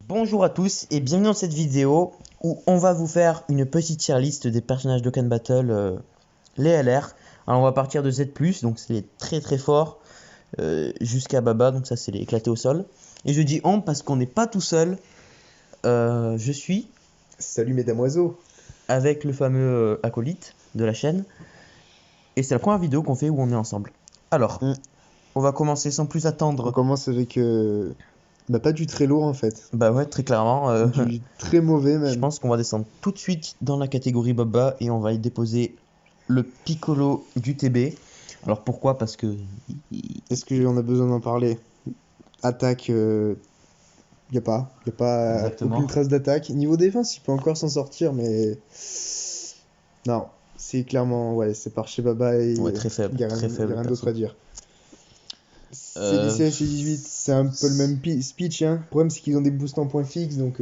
Bonjour à tous et bienvenue dans cette vidéo où on va vous faire une petite tier list des personnages d'Okkan Battle, les LR. Alors on va partir de Z+, donc c'est les très très forts, jusqu'à Baba, donc ça c'est les éclatés au sol. Et je dis on parce qu'on n'est pas tout seul, je suis Salut mesdames oiseaux. avec le fameux acolyte de la chaîne. Et c'est la première vidéo qu'on fait où on est ensemble. Alors, Mm. on va commencer sans plus On attendre. commence avec pas du très lourd en fait, Bah ouais, très clairement. du très mauvais Je même. pense qu'on va descendre tout de suite dans la catégorie Baba et on va y déposer le Piccolo du TB. Alors pourquoi? Parce que Est-ce qu'on a besoin d'en parler? Attaque, y a pas aucune exactement. trace d'attaque. Niveau défense, il peut encore s'en sortir, mais non, c'est clairement ouais, c'est par chez Baba et Ouais, y a très rien, y a faible rien d'autre perso. à dire. Euh, CDC, C18, c'est un peu le même speech, hein. Le problème c'est qu'ils ont des boosts en points fixes, donc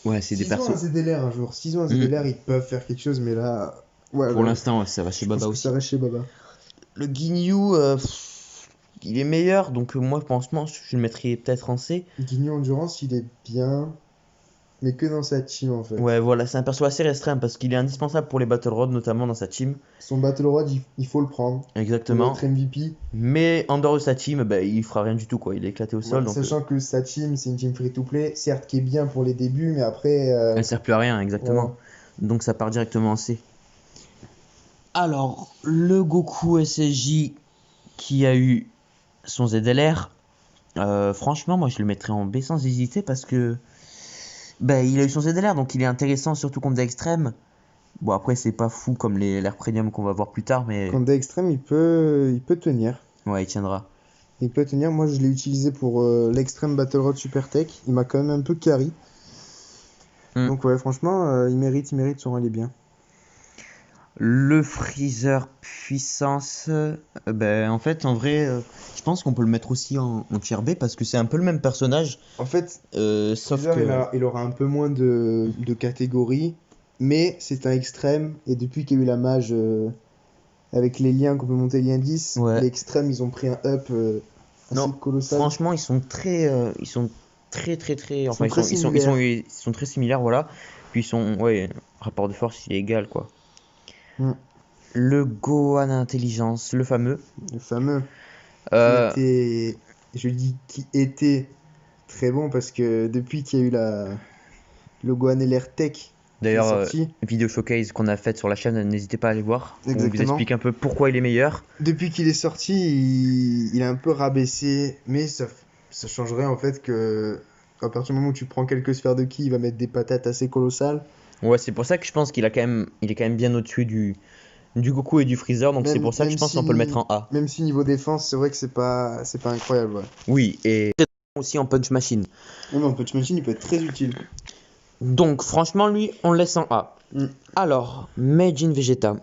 ouais, c'est des s'ils ont persos. un ZLR un jour, s'ils ont un Hmm. ZLR, ils peuvent faire quelque chose, mais là, ouais, Pour ouais, l'instant, ouais, ça va chez je pense Baba que ça aussi. reste chez Baba. Le Ginyu, il est meilleur, donc moi franchement, je le mettrais peut-être en C. Guignon Endurance, il est bien, mais que dans sa team en Ouais, fait. voilà, c'est un perso assez restreint parce qu'il est indispensable pour les Battle Road, notamment dans sa team. Son Battle Rod, il faut le prendre pour être Exactement. MVP. Mais en dehors de sa team, bah, il fera rien du tout, quoi. Il est éclaté au sol, Ouais, donc sachant que sa team, c'est une team free-to-play, certes qui est bien pour les débuts, mais après, elle sert plus à rien, voilà. exactement. Donc ça part directement en C. Alors, le Goku SSJ qui a eu son ZLR, franchement, moi je le mettrais en B sans hésiter parce que bah, il a eu son ZLR, donc il est intéressant, surtout contre des extrêmes. Bon, après, c'est pas fou comme les l'air premium qu'on va voir plus tard, mais Quand extrême, il peut tenir. ouais, il tiendra. Il peut tenir. Moi, je l'ai utilisé pour l'extrême Battle Rod Super Tech. Il m'a quand même un peu carry. Hmm. Donc ouais, franchement, il mérite son rôle, il est bien. Le Freezer puissance, ben, en fait, en vrai, je pense qu'on peut le mettre aussi en tier B parce que c'est un peu le même personnage, En fait, sauf Freezer, que il aura un peu moins de catégories, mais c'est un extrême. Et depuis qu'il y a eu la mage avec les liens qu'on peut monter lien 10, ouais. les extrêmes, ils ont pris un up Non, assez colossal. franchement, ils sont très, Ils sont enfin, très similaires. ils sont très similaires, voilà. Puis ils sont, ouais, rapport de force, il est égal, quoi. Mm. Le Gohan intelligence, le fameux. Le fameux, qui Euh, était, je dis qui était très bon parce que depuis qu'il y a eu le Gohan LR Tech qui est D'ailleurs, sorti, vidéo showcase qu'on a faite sur la chaîne, n'hésitez pas à aller voir. On vous exactement. explique un peu pourquoi il est meilleur. Depuis qu'il est sorti, il a un peu rabaissé, mais ça changerait en fait que à partir du moment où tu prends quelques sphères de ki, il va mettre des patates assez colossales. Ouais, c'est pour ça que je pense il est quand même bien au-dessus du Goku et du Freezer, donc c'est Même, pour ça que je même pense qu'on peut le mettre si, en A. même si niveau défense, c'est vrai que c'est pas incroyable. Ouais. Oui, et aussi en punch machine. Non, mais en Punch Machine, il peut être très utile. Donc franchement, lui, on le laisse en A. Mm. Alors, Majin Vegeta.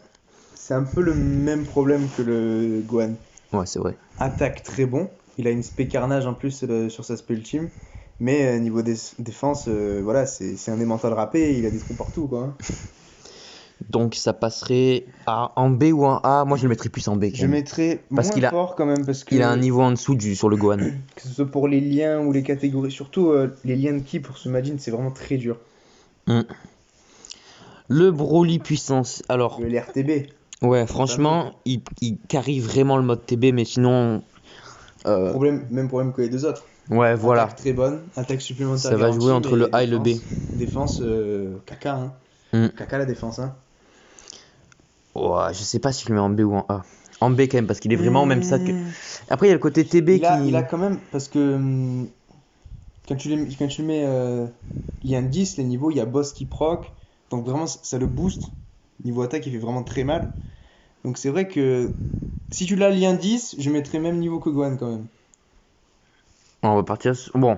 C'est un peu le même problème que le Gohan. Ouais, c'est vrai. Attaque très bon. Il a une spé carnage en plus sur sa spé ultime. Mais niveau défense, voilà, c'est un émental râpé, il a des trous partout, quoi, hein. Donc ça passerait en B ou en A. Moi, je le mettrais plus en B quand Je même. mettrais Parce moins fort quand même, parce il a un que niveau en dessous sur le Gohan. ce soit pour les liens ou les catégories, surtout les liens de ki pour ce Majin, c'est vraiment très dur. Hmm. Le Broly puissance. Alors, Le LRTB, ouais, le fameux. franchement, il carry vraiment le mode TB, mais sinon, euh, Même problème que les deux autres. ouais, voilà. Attaque très bonne, attaque supplémentaire Ça va jouer garantie, entre le mais A et le B. défense caca, hein. Hmm. Caca la défense, hein. Ouais, je sais pas si je le mets en B ou en A. En B quand même, parce qu'il est vraiment au même stade que. Hmm. Après, il y a le côté TB Il a qui. quand même, parce que quand tu le mets lien 10, les niveaux, il y a boss qui proc, donc vraiment ça le booste. Niveau attaque, il fait vraiment très mal. Donc c'est vrai que si tu l'as lien 10, je mettrais même niveau que Gohan quand même. On va partir sur... Bon,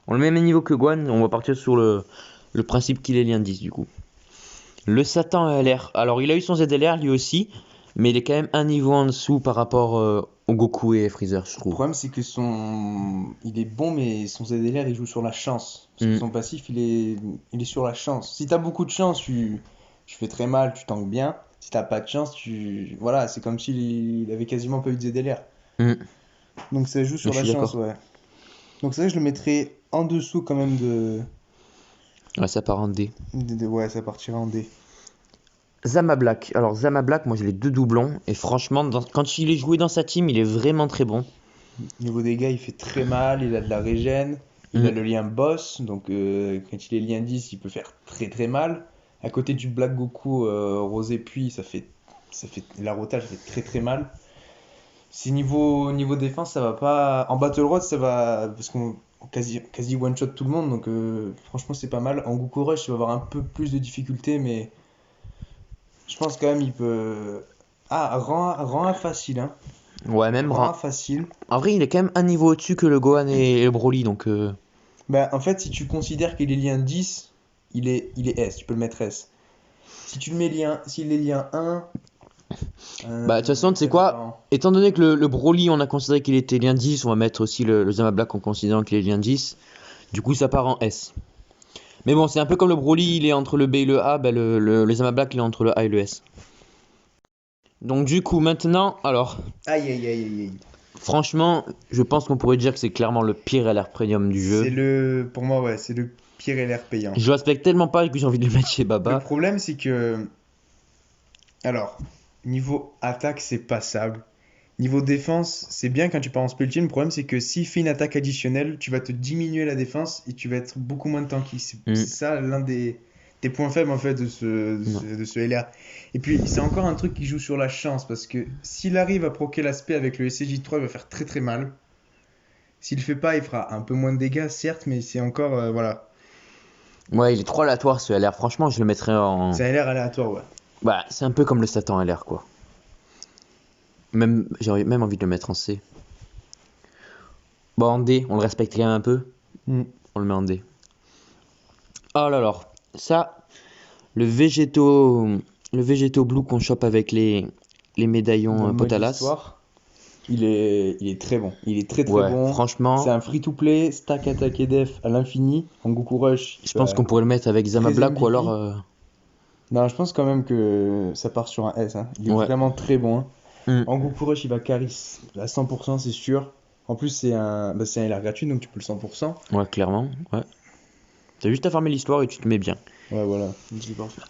on le met au même niveau que Guan, on va partir sur le principe qu'il est lien 10 du coup. Le Satan LR. Alors, il a eu son ZLR lui aussi, mais il est quand même un niveau en dessous par rapport au Goku et Freezer, je Le trouve. problème, c'est que il est bon, mais son ZLR, il joue sur la chance. Parce que Hmm. son passif, il est sur la chance. Si t'as beaucoup de chance, tu fais très mal, tu tankes bien. Si t'as pas de chance, voilà, c'est comme s'il avait quasiment pas eu de ZLR. Hmm. Donc ça joue Je sur la suis chance, d'accord. ouais. Donc c'est vrai que je le mettrais en dessous quand même Ouais, ça part en D. Ouais, ça partira en D. Zama Black. Alors, Zama Black, moi j'ai les deux doublons. Et franchement, quand il est joué dans sa team, il est vraiment très bon. Niveau dégâts, il fait très mal, il a de la régène, il a Mm. le lien boss, donc quand il est lien 10, il peut faire très très mal. À côté du Black Goku Rosé Puits, ça fait la rota, ça fait très très mal. Si niveau défense, ça va pas. En Battle Road, ça va. Parce qu'on quasi one-shot tout le monde, donc franchement, c'est pas mal. En Goku Rush, il va avoir un peu plus de difficultés, mais je pense quand même il peut. Ah, rang A facile, hein. Ouais, même Rang A rang. facile. En vrai, il est quand même un niveau au-dessus que le Gohan et le Broly, donc Bah, en fait, si tu considères qu'il est lien 10, il est S, tu peux le mettre S. Si tu le mets lien, s'il est lien 1, bah, de toute façon, tu sais ça fait quoi? pas. Étant donné que le Broly, on a considéré qu'il était lien 10, on va mettre aussi le Zama Black en considérant qu'il est lien 10. Du coup, ça part en S. Mais bon, c'est un peu comme le Broly, il est entre le B et le A, bah, le Zama Black, il est entre le A et le S. Donc, du coup, maintenant, alors, Aïe aïe aïe aïe aïe. franchement, je pense qu'on pourrait dire que c'est clairement le pire LR Premium du jeu. Pour moi, ouais, c'est le pire LR payant. Je le respecte tellement pas que j'ai envie de le mettre chez Le Baba. problème, c'est que, alors, niveau attaque, c'est passable. Niveau défense, c'est bien quand tu pars en spell team. Le problème, c'est que s'il fait une attaque additionnelle, tu vas te diminuer la défense et tu vas être beaucoup moins tanky. C'est Hmm. c'est ça l'un des points faibles en fait de ce, de Non. ce, de ce LR. Et puis, c'est encore un truc qui joue sur la chance parce que s'il arrive à proquer l'aspect avec le SCJ3, il va faire très très mal. S'il le fait pas, il fera un peu moins de dégâts, certes, mais c'est encore. Voilà. Ouais, il est trop aléatoire ce LR. Franchement, je le mettrais en. C'est un LR aléatoire, ouais. Bah, c'est un peu comme le Satan LR, quoi. Même, j'ai même envie de le mettre en C. Bon, en D, on le respecte quand même un peu. Mm. On le met en D. Oh là là. Ça, le végéto blue qu'on chope avec les médaillons Dans le mode Potalas. histoire, il est très bon. Il est très très Ouais, bon. C'est franchement, un free-to-play, stack attaque et def à l'infini. En Goku Rush, je pense qu'on pourrait le mettre avec Zama très Black ou alors. MVP. Non, je pense quand même que ça part sur un S, hein. Il est Ouais. vraiment très bon, hein. Hmm. En Goku Rush, il va carry à 100%, c'est sûr. En plus, c'est un LR gratuit, donc tu peux le 100%. Ouais, clairement. Ouais. T'as juste à farmer l'histoire et tu te mets bien. Ouais, voilà. C'est parfait.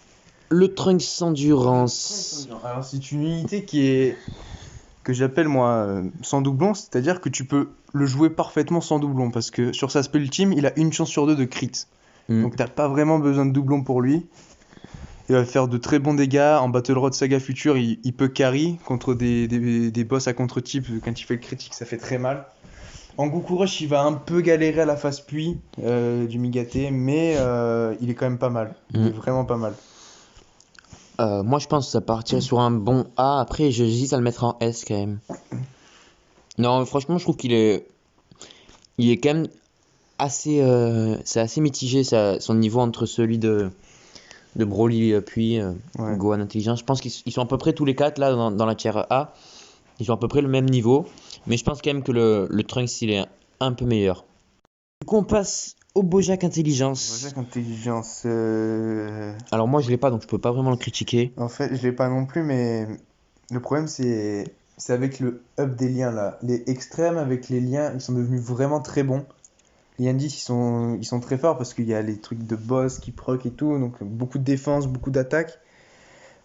Le Trunks Endurance. Alors, c'est une unité que j'appelle moi sans doublon, c'est-à-dire que tu peux le jouer parfaitement sans doublon parce que sur sa spell team, il a une chance sur deux de crit. Hmm. Donc t'as pas vraiment besoin de doublon pour lui. Il va faire de très bons dégâts. En Battle Road Saga Future, il peut carry contre des boss à contre-type. Quand il fait le critique, ça fait très mal. En Goku Rush, il va un peu galérer à la phase pluie du Migaté, mais il est quand même pas mal. Il est vraiment pas mal. Moi, je pense que ça partirait sur un bon A. Après, j'hésite à le mettre en S quand même. Non, franchement, je trouve il est quand même assez, c'est assez mitigé son niveau entre celui de Broly puis Ouais. Gohan Intelligence. Je pense qu'ils sont à peu près tous les quatre là dans la tier A. Ils ont à peu près le même niveau. Mais je pense quand même que le Trunks il est un peu meilleur. Du coup, on passe au Bojack Intelligence. Bojack Intelligence. Alors, moi, je l'ai pas donc je peux pas vraiment le critiquer. En fait, je l'ai pas non plus, mais le problème c'est avec le up des liens là. Les extrêmes avec les liens, ils sont devenus vraiment très bons. Les indices, ils sont très forts parce qu'il y a les trucs de boss qui proc et tout, donc beaucoup de défense, beaucoup d'attaque.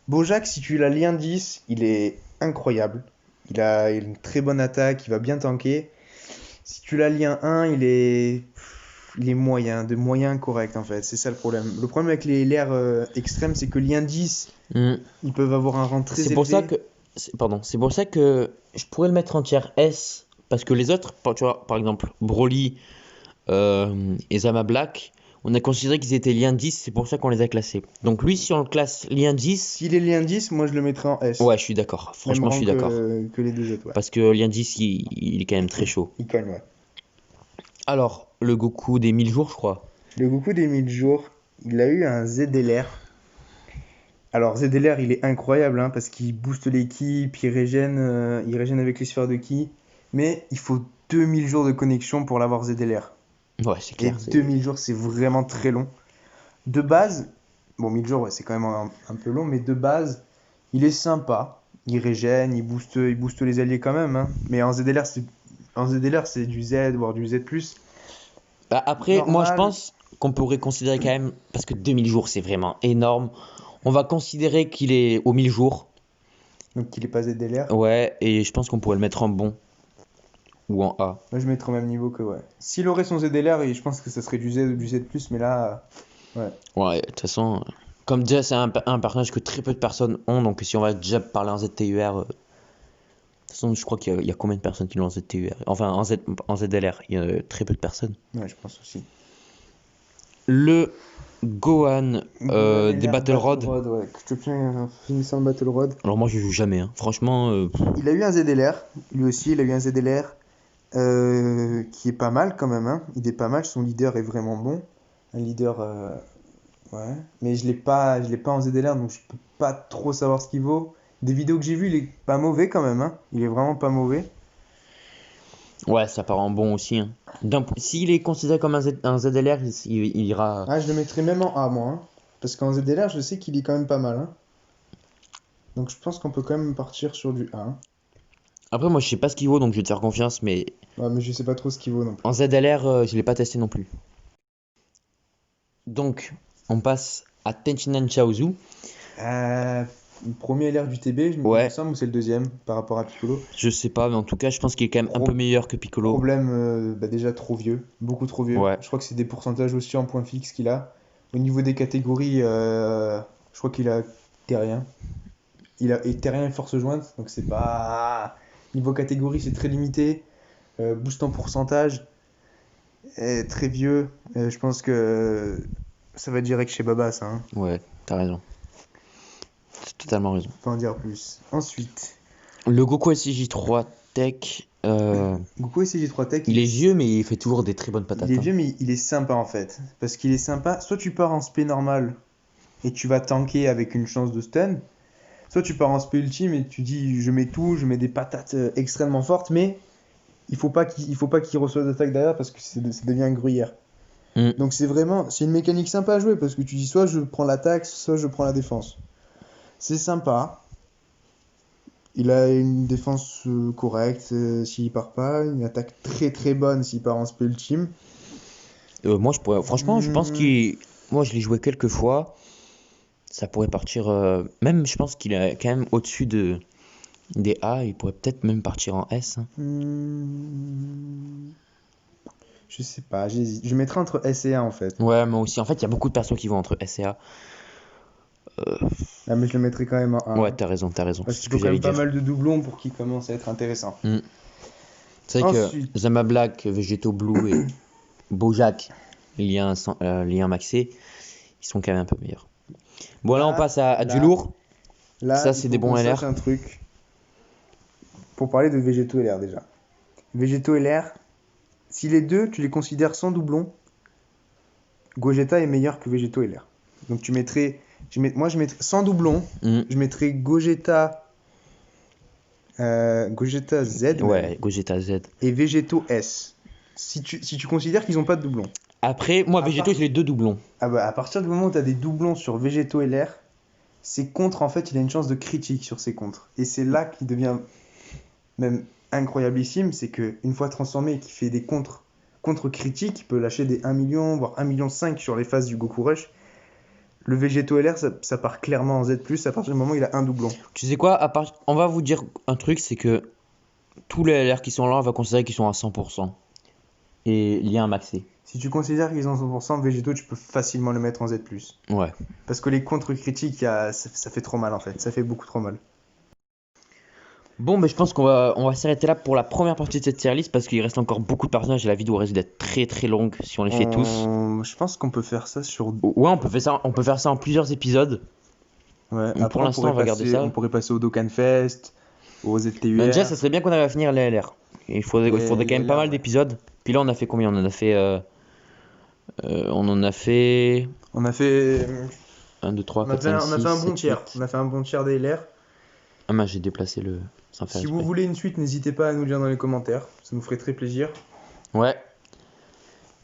Bojack, si tu l'as lien 10, il est incroyable. Il a une très bonne attaque, il va bien tanker. Si tu l'as lien 1, il est moyen, de moyen correct en fait, c'est ça le problème. Le problème avec les LR extrêmes, c'est que lien 10, Hmm. ils peuvent avoir un rang très C'est pour ça élevé. que, pardon, c'est pour ça que je pourrais le mettre en tier S parce que les autres, tu vois, par exemple Broly et Zama Black, on a considéré qu'ils étaient lien 10, c'est pour ça qu'on les a classés. Donc lui, si on le classe lien 10, S'il est lien 10, moi je le mettrais en S. ouais, je suis d'accord. Même Franchement, je rang suis d'accord. que les deux autres, ouais. Parce que lien 10, il est quand même très chaud. Il cogne, ouais. Alors, le Goku des 1000 jours, je crois. Le Goku des 1000 jours, il a eu un ZLR. Alors ZLR, il est incroyable hein, parce qu'il booste les ki, puis il régène avec les sphères de ki. Mais il faut 2000 jours de connexion pour l'avoir ZLR. Ouais, c'est Et clair. 2000 jours, c'est vraiment très long. De base, bon 1000 jours, ouais, c'est quand même un peu long, mais de base, il est sympa. Il régène, il booste les alliés quand même. Hein. Mais en ZLR, c'est du Z, voire du Z+. Bah, après, moi je normal. pense qu'on pourrait considérer quand même, parce que 2000 jours c'est vraiment énorme, on va considérer qu'il est aux 1000 jours. Donc il est pas ZDLR. Ouais, et je pense qu'on pourrait le mettre en bon ou en A. Moi je mettrais au même niveau que ouais. S'il aurait son ZDLR, je pense que ça serait du Z ou du Z+, mais là, ouais. Ouais, de toute façon, comme déjà c'est un personnage que très peu de personnes ont, donc si on va déjà parler en ZTUR, de toute façon je crois qu'il y a combien de personnes qui l'ont en ZTUR? Enfin en ZLR, il y a très peu de personnes. Ouais, je pense aussi. Le Gohan des Battle Road. Ouais. Je te tiens finissant le Battle Road. Alors moi je joue jamais, hein. Franchement, Il a eu un ZLR, lui aussi, il a eu un ZLR qui est pas mal quand même, hein. Il est pas mal, son leader est vraiment bon. Un leader, ouais. Mais je l'ai pas en ZLR, donc je peux pas trop savoir ce qu'il vaut. Des vidéos que j'ai vues, il est pas mauvais quand même, hein. Il est vraiment pas mauvais. ouais, ça part en bon aussi, hein. S'il est considéré comme un ZLR, il ira. Ah, je le mettrais même en A, moi, hein. Parce qu'en ZLR, je sais qu'il est quand même pas mal, hein. Donc je pense qu'on peut quand même partir sur du A, hein. Après, moi je sais pas ce qu'il vaut, donc je vais te faire confiance, mais Ouais, mais je sais pas trop ce qu'il vaut non plus. en ZLR, je l'ai pas testé non plus. Donc, on passe à Tenshinhan Chaozu. Le premier LR du TB, Ouais. il me semble, ou c'est le deuxième par rapport à Piccolo. Je sais pas, mais en tout cas, je pense qu'il est quand même un peu meilleur que Piccolo. Problème, bah déjà trop vieux, beaucoup trop vieux. Ouais. Je crois que c'est des pourcentages aussi en points fixes qu'il a. Au niveau des catégories, je crois qu'il a terrien. Et terrien et force jointe, donc c'est pas. Niveau catégorie, c'est très limité. Boost en pourcentage, très vieux. Je pense que ça va direct chez Baba, ça, hein. Ouais, t'as raison. T'as totalement raison. Faut pas en dire plus. Ensuite, Le Goku SCJ3 Tech, Goku SCJ3 Tech, il est vieux, mais il fait toujours des très bonnes patates. il est hein. vieux, mais il est sympa en fait. Parce qu'il est sympa. Soit tu pars en spé normal et tu vas tanker avec une chance de stun. Soit tu pars en spé ultime et tu dis je mets tout, je mets des patates extrêmement fortes, mais il faut pas qu'il reçoive d'attaque derrière parce que ça devient un gruyère. Mm. Donc c'est une mécanique sympa à jouer parce que tu dis soit je prends l'attaque, soit je prends la défense. C'est sympa. Il a une défense correcte s'il part pas, une attaque très très bonne s'il part en spé ultime. Moi, franchement, je pense qu'il. Moi, je l'ai joué quelques fois. Ça pourrait partir. Même, je pense qu'il est quand même au-dessus des A. Il pourrait peut-être même partir en S. hein. Je sais pas, j'hésite. Je mettrais entre S et A en fait. Ouais, moi aussi. En fait, il y a beaucoup de persos qui vont entre S et A. Ah, mais je le mettrais quand même en A. Ouais, t'as raison, t'as raison. Parce C'est ce qu'il faut que quand j'allais même pas dire. mal de doublons pour qu'il commence à être intéressant. C'est vrai Ensuite. que Zama Black, Vegeto Blue et Bojack, lien maxé, ils sont quand même un peu meilleurs. Bon, là, on passe à du lourd. Là, Ça, il c'est faut des bons qu'on LR. sache un truc. Pour parler de Végéto LR déjà. Végéto LR, si les deux, tu les considères sans doublon, Gogeta est meilleur que Végéto LR. Donc tu mettrais. Moi, je mettrais sans doublon, Mm. je mettrais Gogeta. Gogeta Z même, Ouais, Gogeta Z. et Végéto S. Si tu considères qu'ils n'ont pas de doublon. Après, moi, À Vegeto, part- j'ai les deux doublons. Ah bah, à partir du moment où tu as des doublons sur Végéto LR, ses contres, en fait, il a une chance de critique sur ses contres. Et c'est là qu'il devient même incroyablissime, c'est qu'une fois transformé et qu'il fait des contres critiques, il peut lâcher des 1 million, voire 1,5 million sur les phases du Goku Rush. Le Végéto LR, ça part clairement en Z+, à partir du moment où il a un doublon. Tu sais quoi, on va vous dire un truc, c'est que tous les LR qui sont là, on va considérer qu'ils sont à 100%. Et lien maxé. Si tu considères qu'ils ont 100%, Végéto, tu peux facilement le mettre en Z+. Ouais. Parce que les contres critiques, ça fait trop mal en fait, ça fait beaucoup trop mal. Bon, mais je pense on va s'arrêter là pour la première partie de cette tier list parce qu'il reste encore beaucoup de personnages et la vidéo risque d'être très très longue si on les fait tous. Je pense qu'on peut faire ça sur... Ouais, on peut faire ça en plusieurs épisodes. Ouais, Mais pour l'instant, on va garder ça. On pourrait passer au Dokkan Fest, au ZTUR. Mais déjà, ça serait bien qu'on arrive à finir les LR. Il faudrait quand même les pas LR, mal ouais. d'épisodes. Puis là, on a fait combien? On en a fait. On en a fait. On a fait... 1, 2, 3, On a 4, fait 5, un 6, bon 7, tiers. 8. On a fait un bon tiers des LR. Ah, mince, j'ai déplacé le. Sans faire Si vous exprès. voulez une suite, n'hésitez pas à nous le dire dans les commentaires. Ça nous ferait très plaisir. Ouais.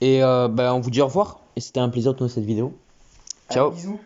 Et on vous dit au revoir. Et c'était un plaisir de tourner cette vidéo. Ciao. Allez, bisous.